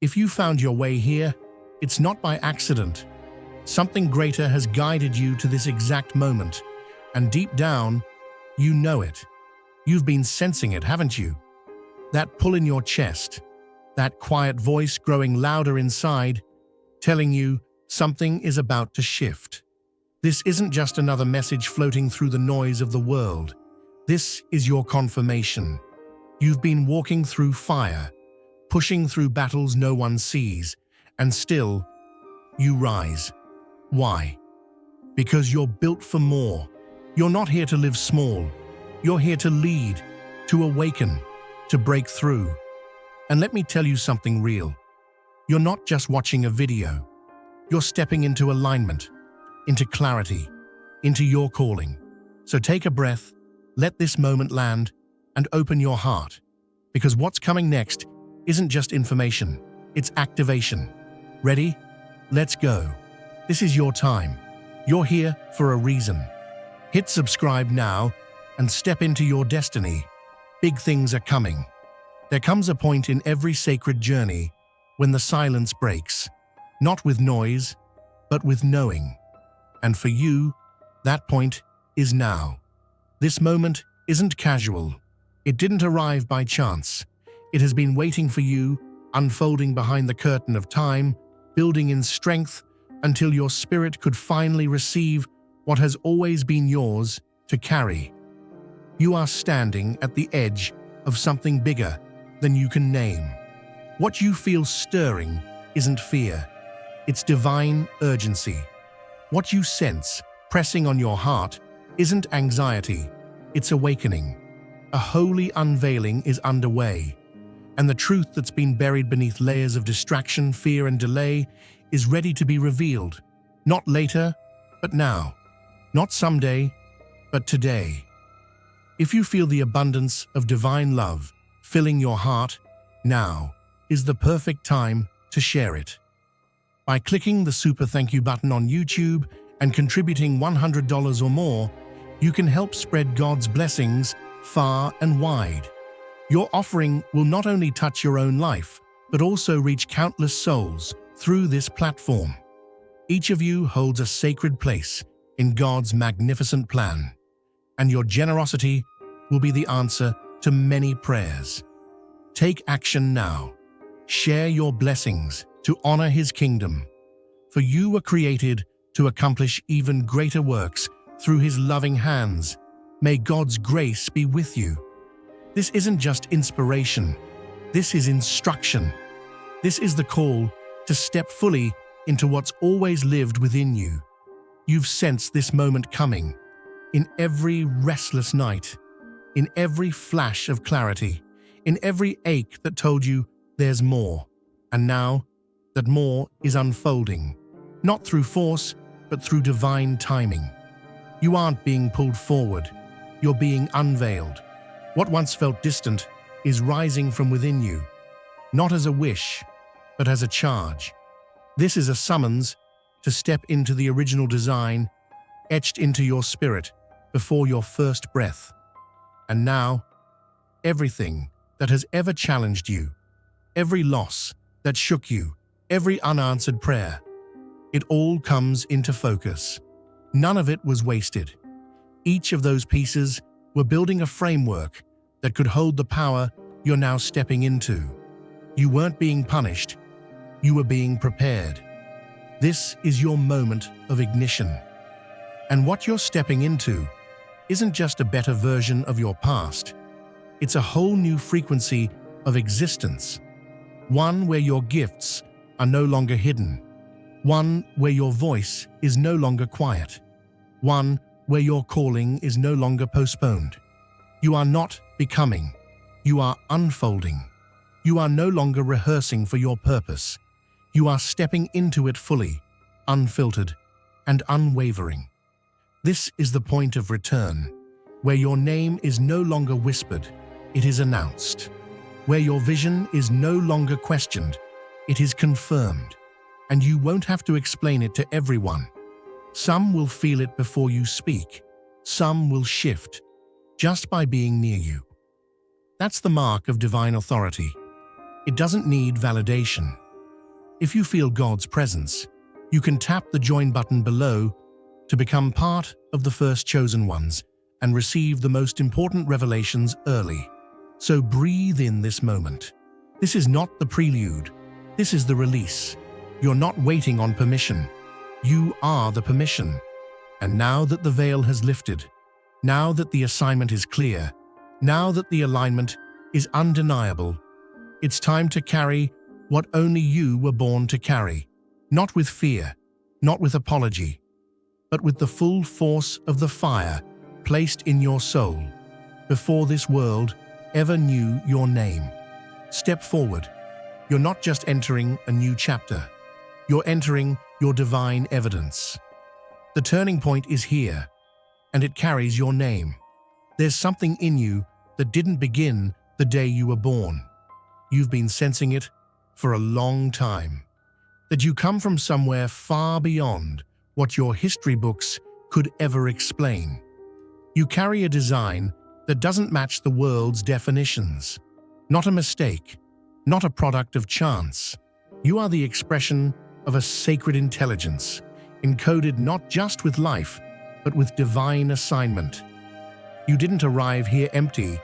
If you found your way here, it's not by accident. Something greater has guided you to this exact moment, and deep down, you know it. You've been sensing it, haven't you? That pull in your chest, that quiet voice growing louder inside, telling you something is about to shift. This isn't just another message floating through the noise of the world. This is your confirmation. You've been walking through fire, pushing through battles no one sees, and still, you rise. Why? Because you're built for more. You're not here to live small. You're here to lead, to awaken, to break through. And let me tell you something real. You're not just watching a video. You're stepping into alignment, into clarity, into your calling. So take a breath, let this moment land, and open your heart. Because what's coming next isn't just information, it's activation. Ready? Let's go. This is your time. You're here for a reason. Hit subscribe now and step into your destiny. Big things are coming. There comes a point in every sacred journey when the silence breaks, not with noise, but with knowing. And for you, that point is now. This moment isn't casual. It didn't arrive by chance. It has been waiting for you, unfolding behind the curtain of time, building in strength until your spirit could finally receive what has always been yours to carry. You are standing at the edge of something bigger than you can name. What you feel stirring isn't fear, it's divine urgency. What you sense pressing on your heart isn't anxiety, it's awakening. A holy unveiling is underway, and the truth that's been buried beneath layers of distraction, fear, and delay is ready to be revealed. Not later, but now. Not someday, but today. If you feel the abundance of divine love filling your heart, now is the perfect time to share it. By clicking the super thank you button on YouTube and contributing $100 or more, you can help spread God's blessings far and wide. Your offering will not only touch your own life, but also reach countless souls through this platform. Each of you holds a sacred place in God's magnificent plan, and your generosity will be the answer to many prayers. Take action now. Share your blessings to honor His kingdom, for you were created to accomplish even greater works through His loving hands. May God's grace be with you. This isn't just inspiration. This is instruction. This is the call to step fully into what's always lived within you. You've sensed this moment coming. In every restless night, in every flash of clarity, in every ache that told you there's more. And now, that more is unfolding, not through force, but through divine timing. You aren't being pulled forward, you're being unveiled. What once felt distant is rising from within you, not as a wish, but as a charge. This is a summons to step into the original design, etched into your spirit before your first breath. And now, everything that has ever challenged you, every loss that shook you, every unanswered prayer, it all comes into focus. None of it was wasted. Each of those pieces were building a framework that could hold the power you're now stepping into. You weren't being punished, you were being prepared. This is your moment of ignition. And what you're stepping into isn't just a better version of your past. It's a whole new frequency of existence. One where your gifts are no longer hidden. One where your voice is no longer quiet. One where your calling is no longer postponed. You are not becoming. You are unfolding. You are no longer rehearsing for your purpose. You are stepping into it fully, unfiltered, and unwavering. This is the point of return, where your name is no longer whispered, it is announced. Where your vision is no longer questioned, it is confirmed. And you won't have to explain it to everyone. Some will feel it before you speak. Some will shift, just by being near you. That's the mark of divine authority. It doesn't need validation. If you feel God's presence, you can tap the join button below to become part of the first chosen ones and receive the most important revelations early. So breathe in this moment. This is not the prelude. This is the release. You're not waiting on permission. You are the permission. And now that the veil has lifted, now that the assignment is clear, now that the alignment is undeniable, it's time to carry what only you were born to carry. Not with fear, not with apology, but with the full force of the fire placed in your soul before this world ever knew your name. Step forward. You're not just entering a new chapter. You're entering your divine evidence. The turning point is here, and it carries your name. There's something in you that didn't begin the day you were born. You've been sensing it for a long time. That you come from somewhere far beyond what your history books could ever explain. You carry a design that doesn't match the world's definitions. Not a mistake, not a product of chance. You are the expression of a sacred intelligence, encoded not just with life, but with divine assignment. You didn't arrive here empty.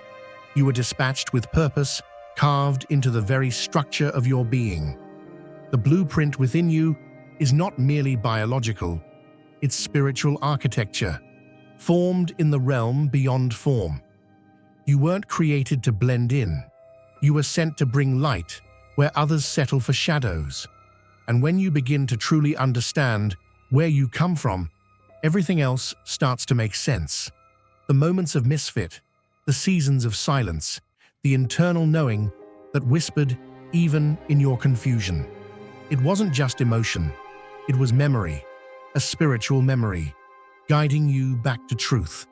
You were dispatched with purpose, carved into the very structure of your being. The blueprint within you is not merely biological, it's spiritual architecture, formed in the realm beyond form. You weren't created to blend in. You were sent to bring light where others settle for shadows. And when you begin to truly understand where you come from, everything else starts to make sense. The moments of misfit, the seasons of silence, the internal knowing that whispered even in your confusion. It wasn't just emotion, it was memory, a spiritual memory, guiding you back to truth.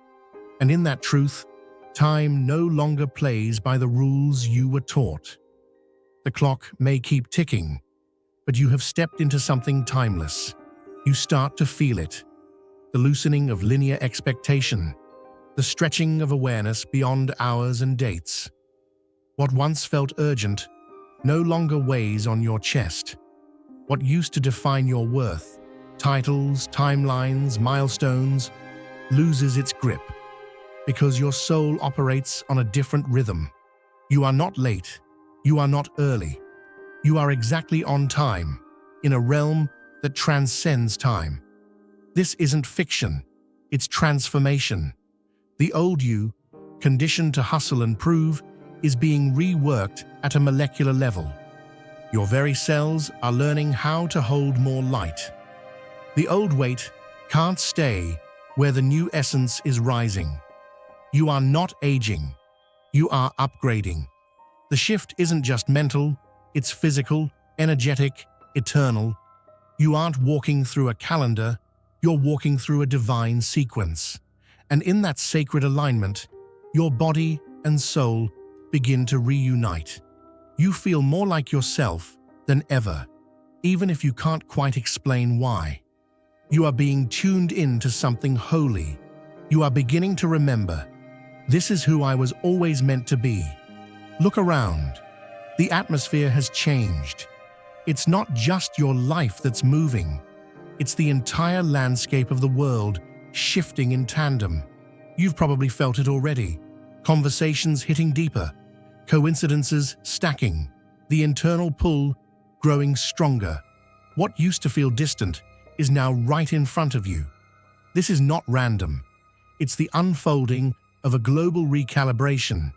And in that truth, time no longer plays by the rules you were taught. The clock may keep ticking, but you have stepped into something timeless. You start to feel it, the loosening of linear expectation, the stretching of awareness beyond hours and dates. What once felt urgent no longer weighs on your chest. What used to define your worth, titles, timelines, milestones, loses its grip because your soul operates on a different rhythm. You are not late. You are not early. You are exactly on time, in a realm that transcends time. This isn't fiction. It's transformation. The old you, conditioned to hustle and prove, is being reworked at a molecular level. Your very cells are learning how to hold more light. The old weight can't stay where the new essence is rising. You are not aging. You are upgrading. The shift isn't just mental, it's physical, energetic, eternal. You aren't walking through a calendar, you're walking through a divine sequence. And in that sacred alignment, your body and soul begin to reunite. You feel more like yourself than ever, even if you can't quite explain why. You are being tuned in to something holy. You are beginning to remember, this is who I was always meant to be. Look around. The atmosphere has changed. It's not just your life that's moving. It's the entire landscape of the world shifting in tandem. You've probably felt it already. Conversations hitting deeper, coincidences stacking, the internal pull growing stronger. What used to feel distant is now right in front of you. This is not random. It's the unfolding of a global recalibration,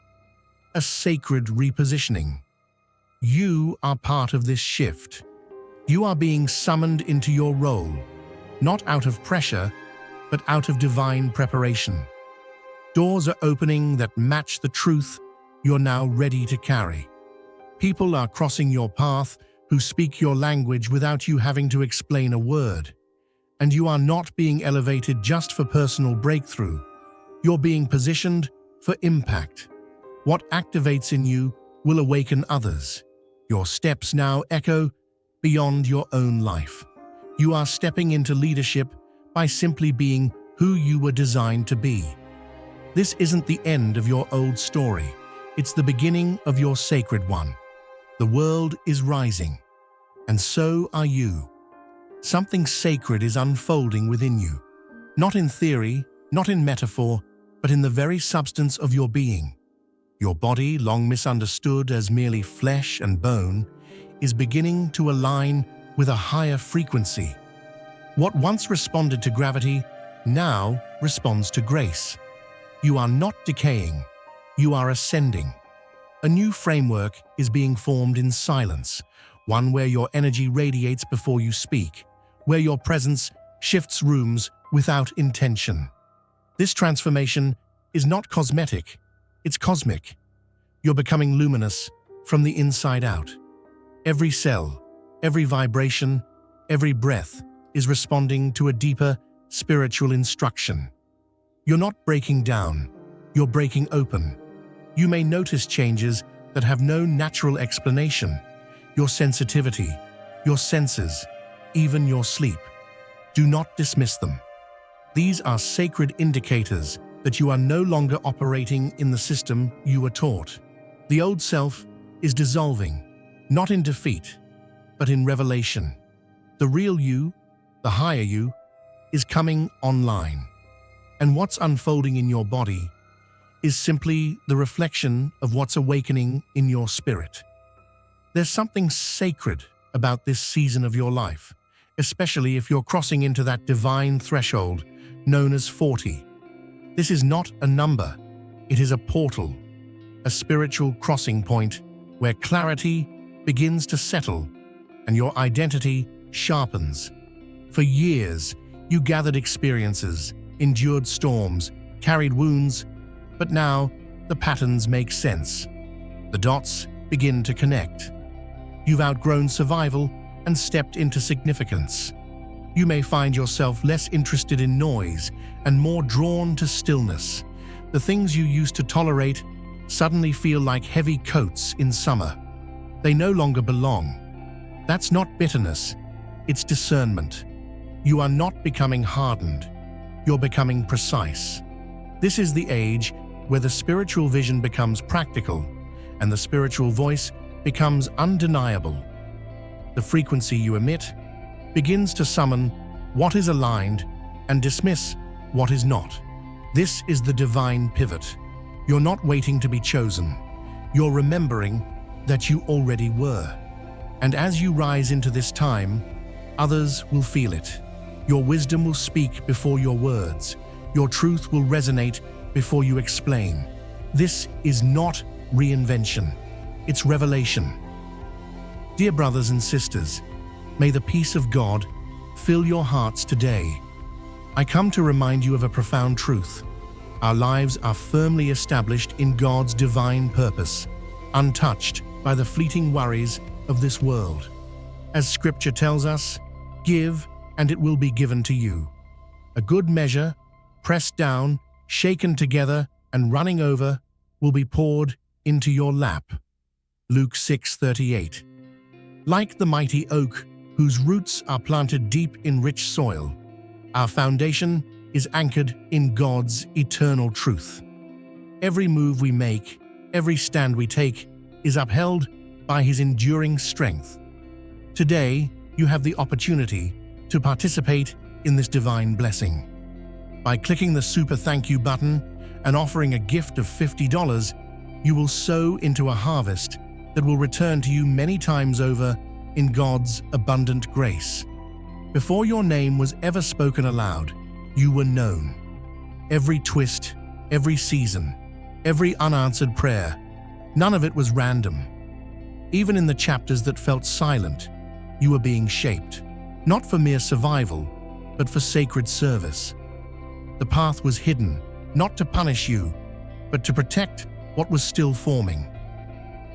a sacred repositioning. You are part of this shift. You are being summoned into your role, not out of pressure, but out of divine preparation. Doors are opening that match the truth you're now ready to carry. People are crossing your path who speak your language without you having to explain a word. And you are not being elevated just for personal breakthrough. You're being positioned for impact. What activates in you will awaken others. Your steps now echo beyond your own life. You are stepping into leadership by simply being who you were designed to be. This isn't the end of your old story. It's the beginning of your sacred one. The world is rising, and so are you. Something sacred is unfolding within you, not in theory, not in metaphor, but in the very substance of your being. Your body, long misunderstood as merely flesh and bone, is beginning to align with a higher frequency. What once responded to gravity now responds to grace. You are not decaying, you are ascending. A new framework is being formed in silence, one where your energy radiates before you speak, where your presence shifts rooms without intention. This transformation is not cosmetic, it's cosmic. You're becoming luminous from the inside out. Every cell, every vibration, every breath is responding to a deeper spiritual instruction. You're not breaking down, you're breaking open. You may notice changes that have no natural explanation. Your sensitivity, your senses, even your sleep. Do not dismiss them. These are sacred indicators that you are no longer operating in the system you were taught. The old self is dissolving, not in defeat, but in revelation. The real you, the higher you, is coming online. And what's unfolding in your body is simply the reflection of what's awakening in your spirit. There's something sacred about this season of your life, especially if you're crossing into that divine threshold known as 40. This is not a number, it is a portal, a spiritual crossing point where clarity begins to settle and your identity sharpens. For years, you gathered experiences, endured storms, carried wounds, but now the patterns make sense. The dots begin to connect. You've outgrown survival and stepped into significance. You may find yourself less interested in noise and more drawn to stillness. The things you used to tolerate suddenly feel like heavy coats in summer. They no longer belong. That's not bitterness, it's discernment. You are not becoming hardened, you're becoming precise. This is the age where the spiritual vision becomes practical and the spiritual voice becomes undeniable. The frequency you emit begins to summon what is aligned and dismiss what is not. This is the divine pivot. You're not waiting to be chosen. You're remembering that you already were. And as you rise into this time, others will feel it. Your wisdom will speak before your words. Your truth will resonate before you explain. This is not reinvention, it's revelation. Dear brothers and sisters, may the peace of God fill your hearts today. I come to remind you of a profound truth. Our lives are firmly established in God's divine purpose, untouched by the fleeting worries of this world. As Scripture tells us, give and it will be given to you. A good measure, pressed down, shaken together, and running over, will be poured into your lap. Luke 6:38. Like the mighty oak whose roots are planted deep in rich soil, our foundation is anchored in God's eternal truth. Every move we make, every stand we take, is upheld by His enduring strength. Today, you have the opportunity to participate in this divine blessing. By clicking the Super Thank You button and offering a gift of $50, you will sow into a harvest that will return to you many times over in God's abundant grace. Before your name was ever spoken aloud, you were known. Every twist, every season, every unanswered prayer, none of it was random. Even in the chapters that felt silent, you were being shaped, not for mere survival, but for sacred service. The path was hidden, not to punish you, but to protect what was still forming.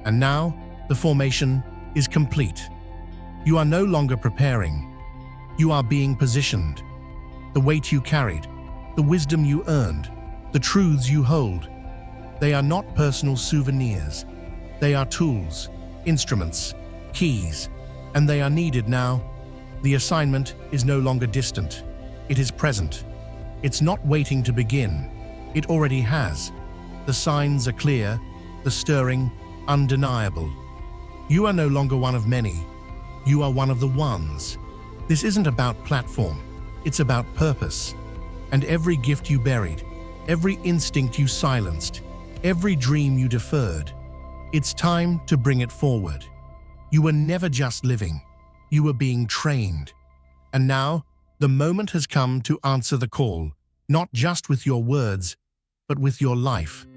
And now, the formation is complete. You are no longer preparing. You are being positioned. The weight you carried, the wisdom you earned, the truths you hold, they are not personal souvenirs. They are tools, instruments, keys, and they are needed now. The assignment is no longer distant. It is present. It's not waiting to begin. It already has. The signs are clear, the stirring undeniable. You are no longer one of many. You are one of the ones. This isn't about platform, it's about purpose. And every gift you buried, every instinct you silenced, every dream you deferred, it's time to bring it forward. You were never just living, you were being trained. And now, the moment has come to answer the call, not just with your words, but with your life.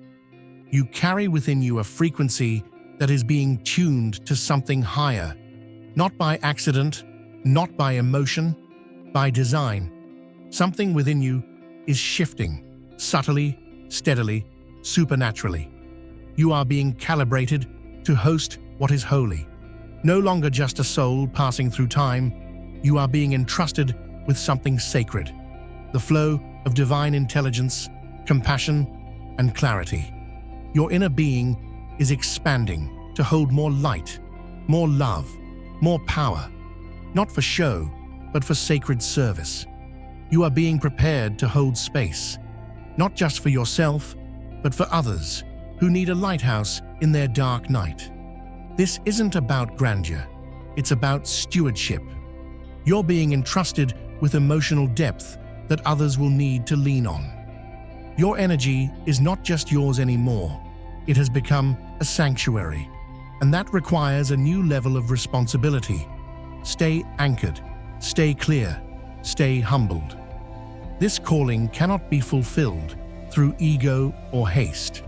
You carry within you a frequency that is being tuned to something higher, not by accident, not by emotion, by design. Something within you is shifting, subtly, steadily, supernaturally. You are being calibrated to host what is holy. No longer just a soul passing through time, you are being entrusted with something sacred, the flow of divine intelligence, compassion, and clarity. Your inner being is expanding to hold more light, more love, more power, not for show, but for sacred service. You are being prepared to hold space, not just for yourself, but for others who need a lighthouse in their dark night. This isn't about grandeur, it's about stewardship. You're being entrusted with emotional depth that others will need to lean on. Your energy is not just yours anymore, it has become a sanctuary, and that requires a new level of responsibility. Stay anchored, stay clear, stay humbled. This calling cannot be fulfilled through ego or haste.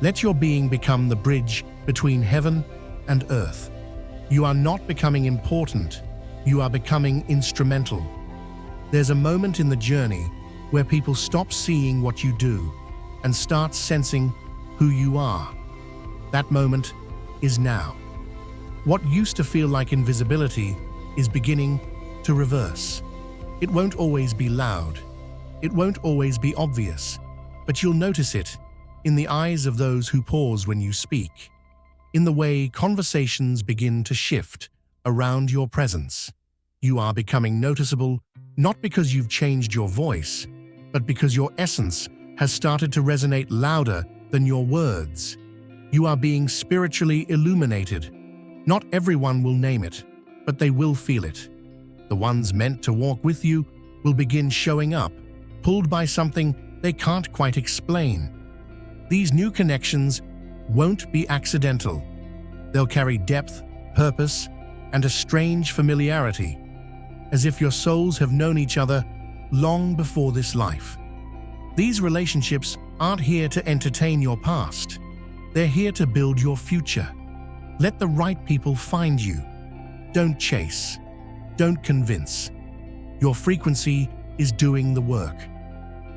Let your being become the bridge between heaven and earth. You are not becoming important, you are becoming instrumental. There's a moment in the journey where people stop seeing what you do and start sensing who you are. That moment is now. What used to feel like invisibility is beginning to reverse. It won't always be loud. It won't always be obvious, but you'll notice it in the eyes of those who pause when you speak, in the way conversations begin to shift around your presence. You are becoming noticeable not because you've changed your voice, but because your essence has started to resonate louder than your words. You are being spiritually illuminated. Not everyone will name it, but they will feel it. The ones meant to walk with you will begin showing up, pulled by something they can't quite explain. These new connections won't be accidental. They'll carry depth, purpose, and a strange familiarity, as if your souls have known each other long before this life. These relationships aren't here to entertain your past. They're here to build your future. Let the right people find you. Don't chase. Don't convince. Your frequency is doing the work.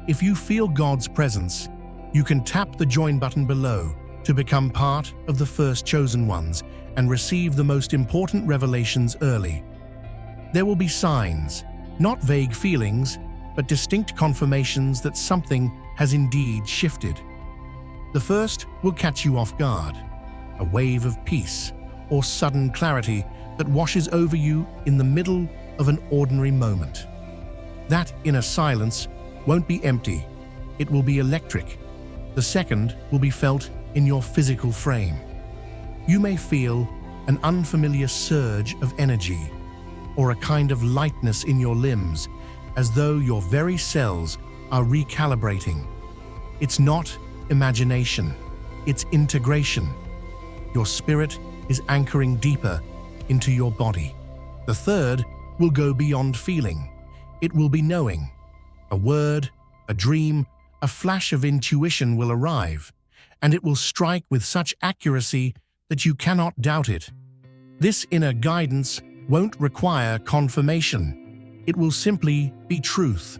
If you feel God's presence, you can tap the join button below to become part of the first chosen ones and receive the most important revelations early. There will be signs, not vague feelings, but distinct confirmations that something has indeed shifted. The first will catch you off guard, a wave of peace or sudden clarity that washes over you in the middle of an ordinary moment. That inner silence won't be empty, it will be electric. The second will be felt in your physical frame. You may feel an unfamiliar surge of energy, or a kind of lightness in your limbs, as though your very cells are recalibrating. It's not imagination, it's integration. Your spirit is anchoring deeper into your body. The third will go beyond feeling. It will be knowing. A word, a dream, a flash of intuition will arrive, and it will strike with such accuracy that you cannot doubt it. This inner guidance won't require confirmation. It will simply be truth.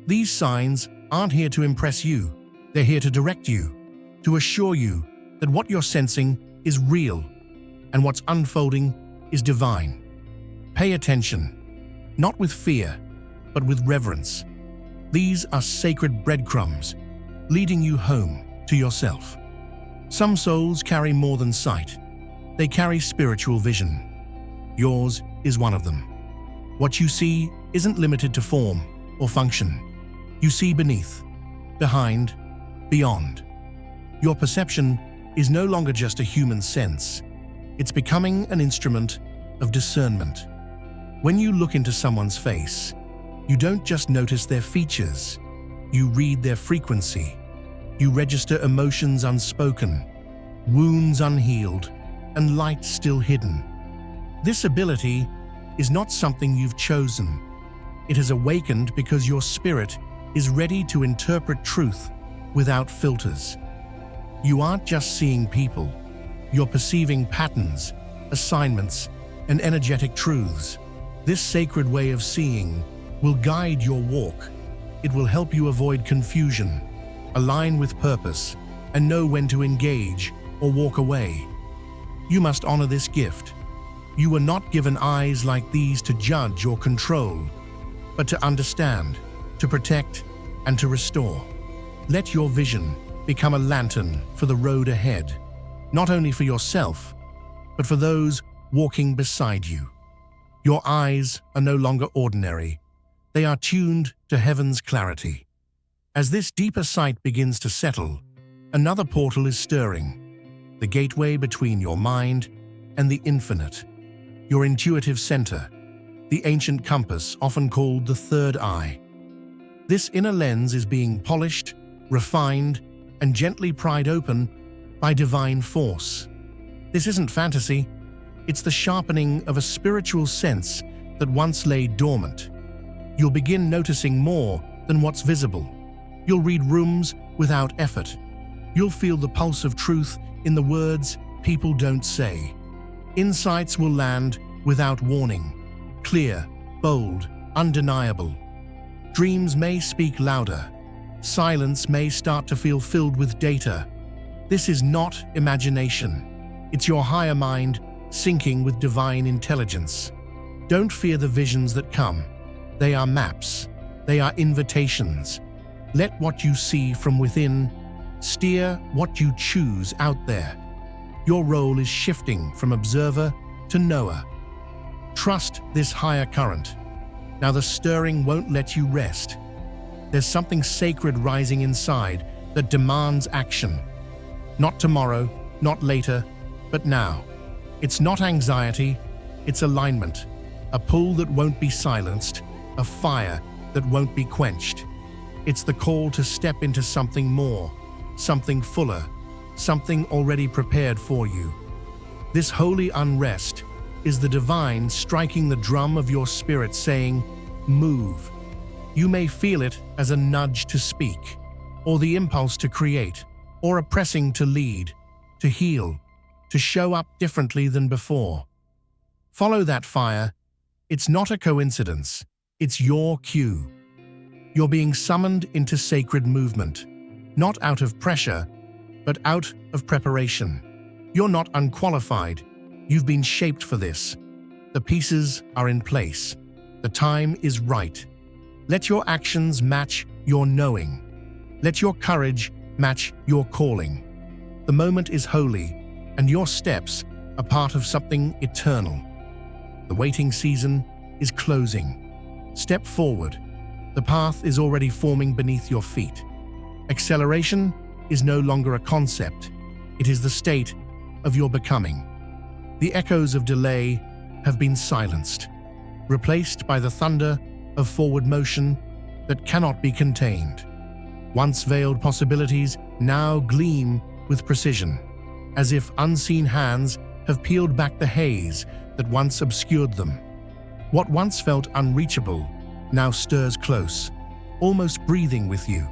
These signs aren't here to impress you. They're here to direct you, to assure you that what you're sensing is real and what's unfolding is divine. Pay attention, not with fear, but with reverence. These are sacred breadcrumbs, leading you home to yourself. Some souls carry more than sight. They carry spiritual vision. Yours is one of them. What you see isn't limited to form or function. You see beneath, behind, beyond. Your perception is no longer just a human sense. It's becoming an instrument of discernment. When you look into someone's face, you don't just notice their features, you read their frequency. You register emotions unspoken, wounds unhealed, and light still hidden. This ability is not something you've chosen. It has awakened because your spirit is ready to interpret truth without filters. You aren't just seeing people, you're perceiving patterns, assignments, and energetic truths. This sacred way of seeing will guide your walk. It will help you avoid confusion, align with purpose, and know when to engage or walk away. You must honor this gift. You were not given eyes like these to judge or control, but to understand, to protect, and to restore. Let your vision become a lantern for the road ahead, not only for yourself, but for those walking beside you. Your eyes are no longer ordinary. They are tuned to heaven's clarity. As this deeper sight begins to settle, another portal is stirring, the gateway between your mind and the infinite, your intuitive center, the ancient compass often called the third eye. This inner lens is being polished, refined, and gently pried open by divine force. This isn't fantasy, it's the sharpening of a spiritual sense that once lay dormant. You'll begin noticing more than what's visible. You'll read rooms without effort. You'll feel the pulse of truth in the words people don't say. Insights will land without warning, clear, bold, undeniable. Dreams may speak louder. Silence may start to feel filled with data. This is not imagination. It's your higher mind syncing with divine intelligence. Don't fear the visions that come. They are maps. They are invitations. Let what you see from within steer what you choose out there. Your role is shifting from observer to knower. Trust this higher current. Now the stirring won't let you rest. There's something sacred rising inside that demands action. Not tomorrow, not later, but now. It's not anxiety, it's alignment. A pull that won't be silenced, a fire that won't be quenched. It's the call to step into something more, something fuller, something already prepared for you. This holy unrest is the divine striking the drum of your spirit saying, move. You may feel it as a nudge to speak, or the impulse to create, or a pressing to lead, to heal, to show up differently than before. Follow that fire. It's not a coincidence. It's your cue. You're being summoned into sacred movement, not out of pressure, but out of preparation. You're not unqualified. You've been shaped for this. The pieces are in place. The time is right. Let your actions match your knowing. Let your courage match your calling. The moment is holy, and your steps are part of something eternal. The waiting season is closing. Step forward. The path is already forming beneath your feet. Acceleration is no longer a concept. It is the state of your becoming. The echoes of delay have been silenced, replaced by the thunder of forward motion that cannot be contained. Once veiled possibilities now gleam with precision, as if unseen hands have peeled back the haze that once obscured them. What once felt unreachable now stirs close, almost breathing with you.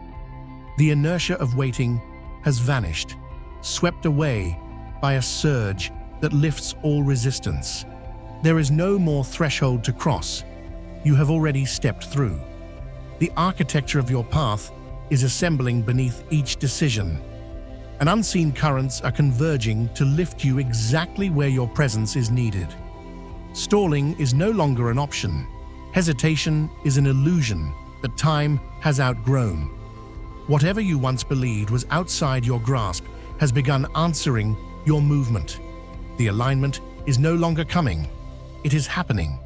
The inertia of waiting has vanished, swept away by a surge that lifts all resistance. There is no more threshold to cross. You have already stepped through. The architecture of your path is assembling beneath each decision. And unseen currents are converging to lift you exactly where your presence is needed. Stalling is no longer an option. Hesitation is an illusion that time has outgrown. Whatever you once believed was outside your grasp has begun answering your movement. The alignment is no longer coming. It is happening.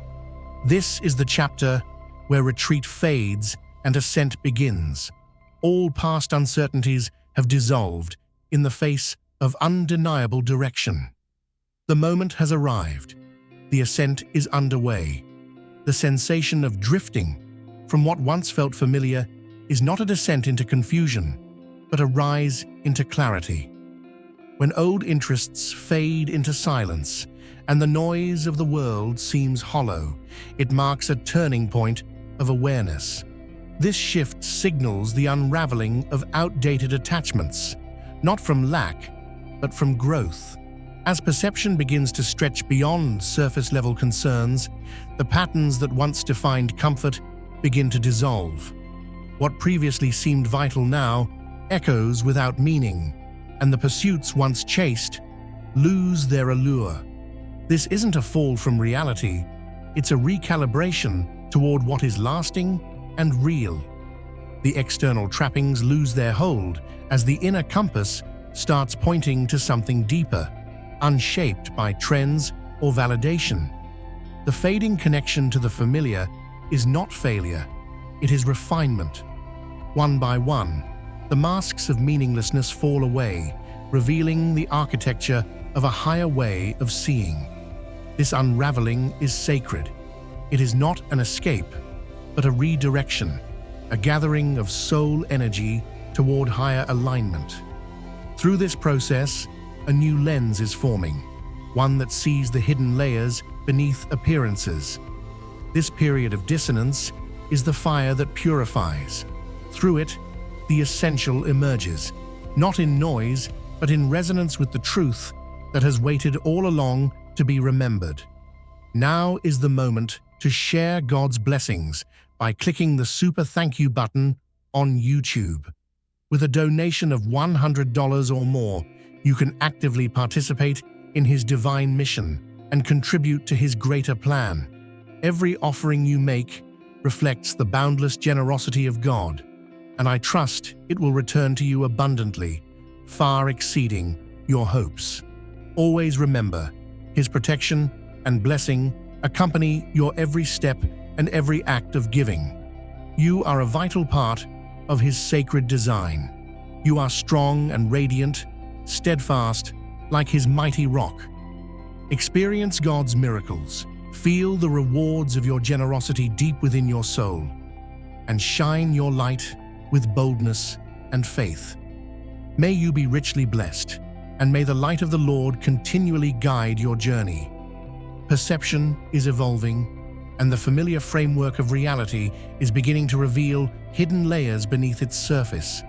This is the chapter where retreat fades and ascent begins. All past uncertainties have dissolved in the face of undeniable direction. The moment has arrived. The ascent is underway. The sensation of drifting from what once felt familiar is not a descent into confusion, but a rise into clarity. When old interests fade into silence and the noise of the world seems hollow, it marks a turning point of awareness. This shift signals the unraveling of outdated attachments, not from lack, but from growth. As perception begins to stretch beyond surface-level concerns, the patterns that once defined comfort begin to dissolve. What previously seemed vital now echoes without meaning, and the pursuits once chased lose their allure. This isn't a fall from reality, it's a recalibration toward what is lasting and real. The external trappings lose their hold as the inner compass starts pointing to something deeper, unshaped by trends or validation. The fading connection to the familiar is not failure, it is refinement. One by one, the masks of meaninglessness fall away, revealing the architecture of a higher way of seeing. This unraveling is sacred. It is not an escape, but a redirection, a gathering of soul energy toward higher alignment. Through this process, a new lens is forming, one that sees the hidden layers beneath appearances. This period of dissonance is the fire that purifies. Through it, the essential emerges, not in noise, but in resonance with the truth that has waited all along to be remembered. Now is the moment to share God's blessings by clicking the super thank you button on YouTube. With a donation of $100 or more, you can actively participate in His divine mission and contribute to His greater plan. Every offering you make reflects the boundless generosity of God, and I trust it will return to you abundantly, far exceeding your hopes. Always remember, His protection and blessing accompany your every step and every act of giving. You are a vital part of His sacred design. You are strong and radiant, steadfast like His mighty rock. Experience God's miracles, feel the rewards of your generosity deep within your soul, and shine your light with boldness and faith. May you be richly blessed, and may the light of the Lord continually guide your journey. Perception is evolving, and the familiar framework of reality is beginning to reveal hidden layers beneath its surface.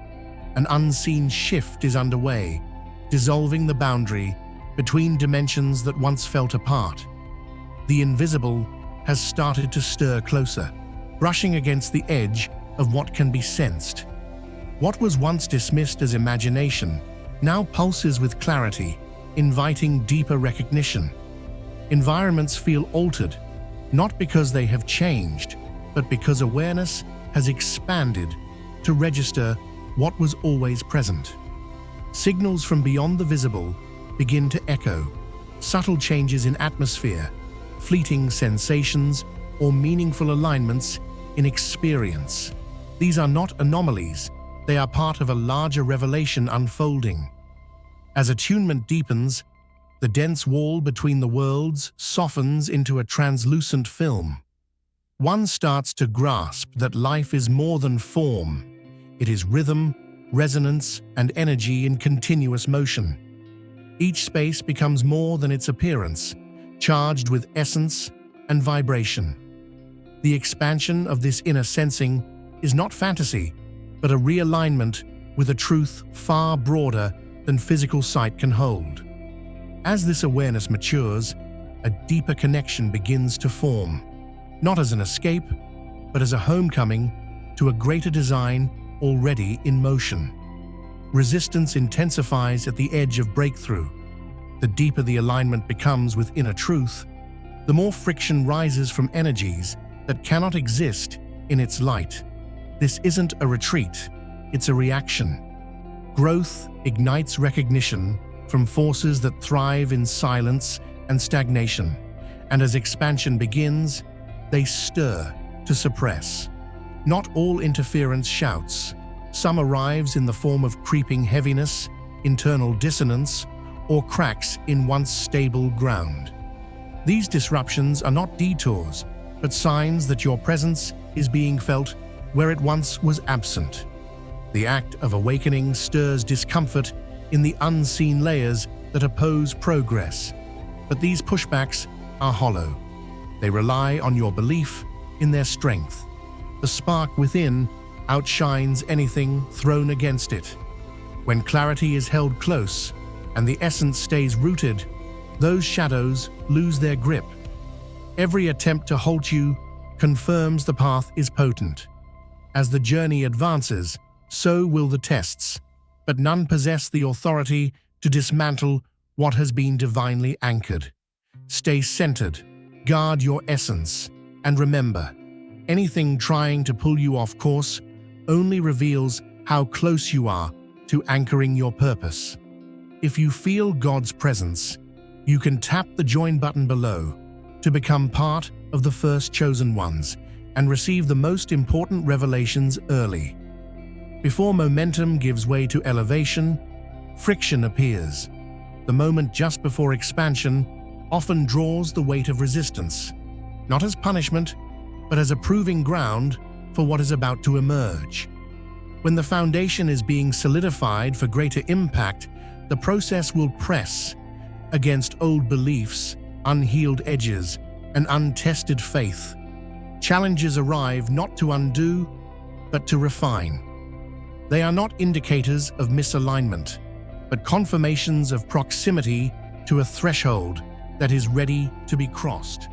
An unseen shift is underway, dissolving the boundary between dimensions that once felt apart. The invisible has started to stir closer, brushing against the edge of what can be sensed. What was once dismissed as imagination now pulses with clarity, inviting deeper recognition. Environments feel altered, not because they have changed, but because awareness has expanded to register what was always present. Signals from beyond the visible begin to echo, subtle changes in atmosphere, fleeting sensations, or meaningful alignments in experience. These are not anomalies, they are part of a larger revelation unfolding. As attunement deepens, the dense wall between the worlds softens into a translucent film. One starts to grasp that life is more than form. It is rhythm, resonance, and energy in continuous motion. Each space becomes more than its appearance, charged with essence and vibration. The expansion of this inner sensing is not fantasy, but a realignment with a truth far broader than physical sight can hold. As this awareness matures, a deeper connection begins to form, not as an escape, but as a homecoming to a greater design already in motion. Resistance intensifies at the edge of breakthrough. The deeper the alignment becomes with inner truth, the more friction rises from energies that cannot exist in its light. This isn't a retreat, it's a reaction. Growth ignites recognition from forces that thrive in silence and stagnation, and as expansion begins, they stir to suppress. Not all interference shouts. Some arrives in the form of creeping heaviness, internal dissonance, or cracks in once stable ground. These disruptions are not detours, but signs that your presence is being felt where it once was absent. The act of awakening stirs discomfort in the unseen layers that oppose progress. But these pushbacks are hollow. They rely on your belief in their strength. The spark within outshines anything thrown against it. When clarity is held close and the essence stays rooted, those shadows lose their grip. Every attempt to halt you confirms the path is potent. As the journey advances, so will the tests, but none possess the authority to dismantle what has been divinely anchored. Stay centered, guard your essence, and remember, anything trying to pull you off course only reveals how close you are to anchoring your purpose. If you feel God's presence, you can tap the join button below to become part of the first chosen ones and receive the most important revelations early. Before momentum gives way to elevation, friction appears. The moment just before expansion often draws the weight of resistance, not as punishment, but as a proving ground for what is about to emerge. When the foundation is being solidified for greater impact, the process will press against old beliefs, unhealed edges, and untested faith. Challenges arrive not to undo, but to refine. They are not indicators of misalignment, but confirmations of proximity to a threshold that is ready to be crossed.